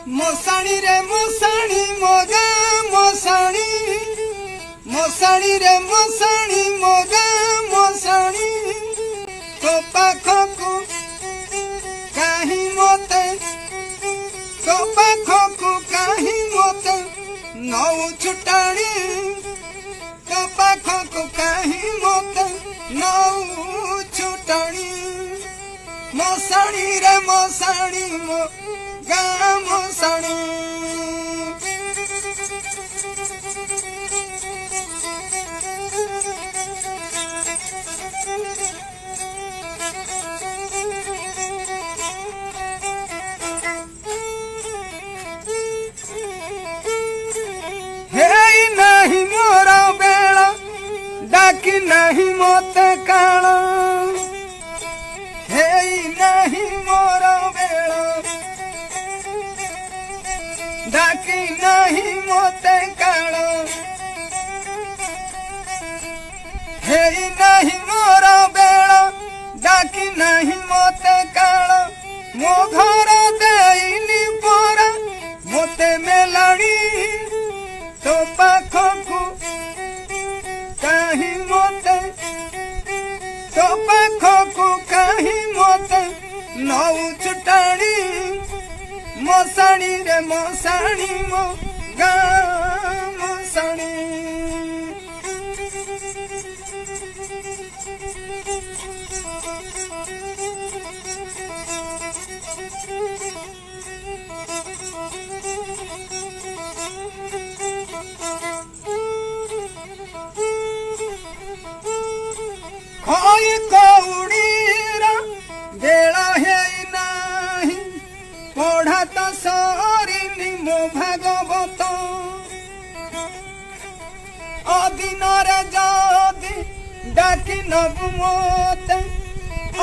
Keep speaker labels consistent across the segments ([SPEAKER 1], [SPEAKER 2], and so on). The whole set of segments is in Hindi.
[SPEAKER 1] मोसाणी रे मोसाणी मोगा मोसाणी मोसाणी रे मोसाणी मोगा मोसाणी तो पाखकु काहे मोते तो पाखकु काहे मोते नौ छुटाणी तो पाखकु काहे मोते नौ छुटाणी मोसाणी रे मोसाणी मोगा मोसाणी नहीं मोरा बेड़ा डाकी नहीं मोते काण हे नहीं मोरा बेड़ा डाकी नहीं मोते काण हे नहीं मोरा बेड़ा डाकी नहीं मोते काण मो घर देनी पोरा मोते मेलाणी तो पाखकु काहे मोते तो पाखकु काहे मोते नौ छुटाणी मोसाणी रे मोसाणी मो गा मोसाणी कोई कौड़ीरा बेड़ा है नहीं पढ़ा तो सरिनी मो भागवत अदिन जदि डाकी नबु मोते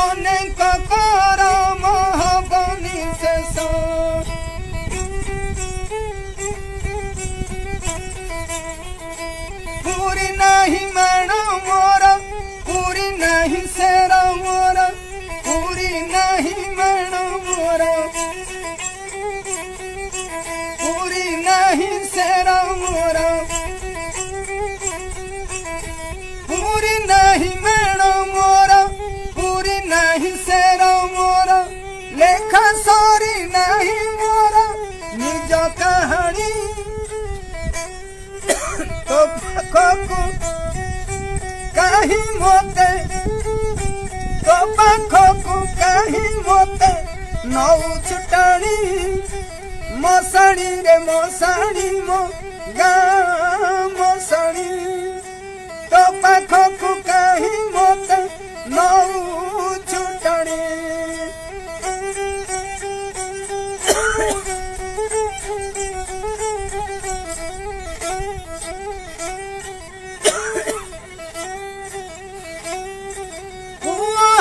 [SPEAKER 1] अनेक करम हबनि शेष पूरी नहीं माण मोर पूरी नहीं शेर मोर पूरी नहीं माण मोर पूरी नहीं शेर मोर पूरी नहीं माण मोर पूरी नहीं शेर मोर लेखा सरी नहीं मोर निज कहानी तो पाखकु काहे मोते तो पाखकु काहे मोते नौ छुटाणी मोसाणी रे मोसाणी मो गा मोसाणी तो पाखकु काहे मोते नौ छुटाणी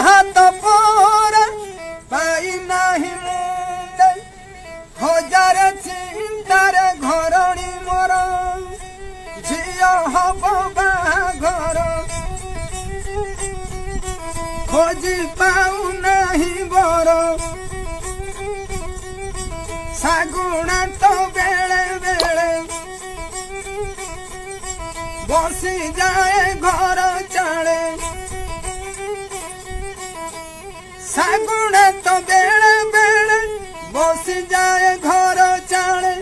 [SPEAKER 1] हाथ पोरा पाई नहीं मुंडे हजार चिंतार घरणी मोर झिया हब बाघर खोजी पाऊ नहीं बर सागुणा तो बेले बेले बसी जाए घर चाले सागुणा तो बेले बेले बसी जाए घर चाले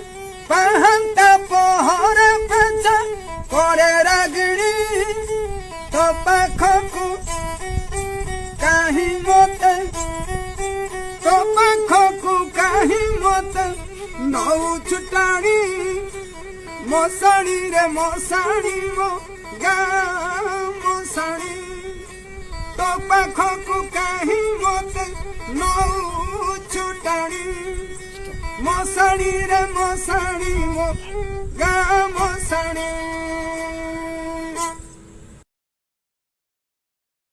[SPEAKER 1] पहंता पहर पेचा करे रागिणी तो पाखकु काहे मोते तो पाखकु काहे मोते नौ छुटाणी मोसाणी रे मोसाणी मो गा मोसाणी तो पाखकु काहे मोते नौ छुटाणी मोसाणी रे मोसाणी मो गा मोसाणी।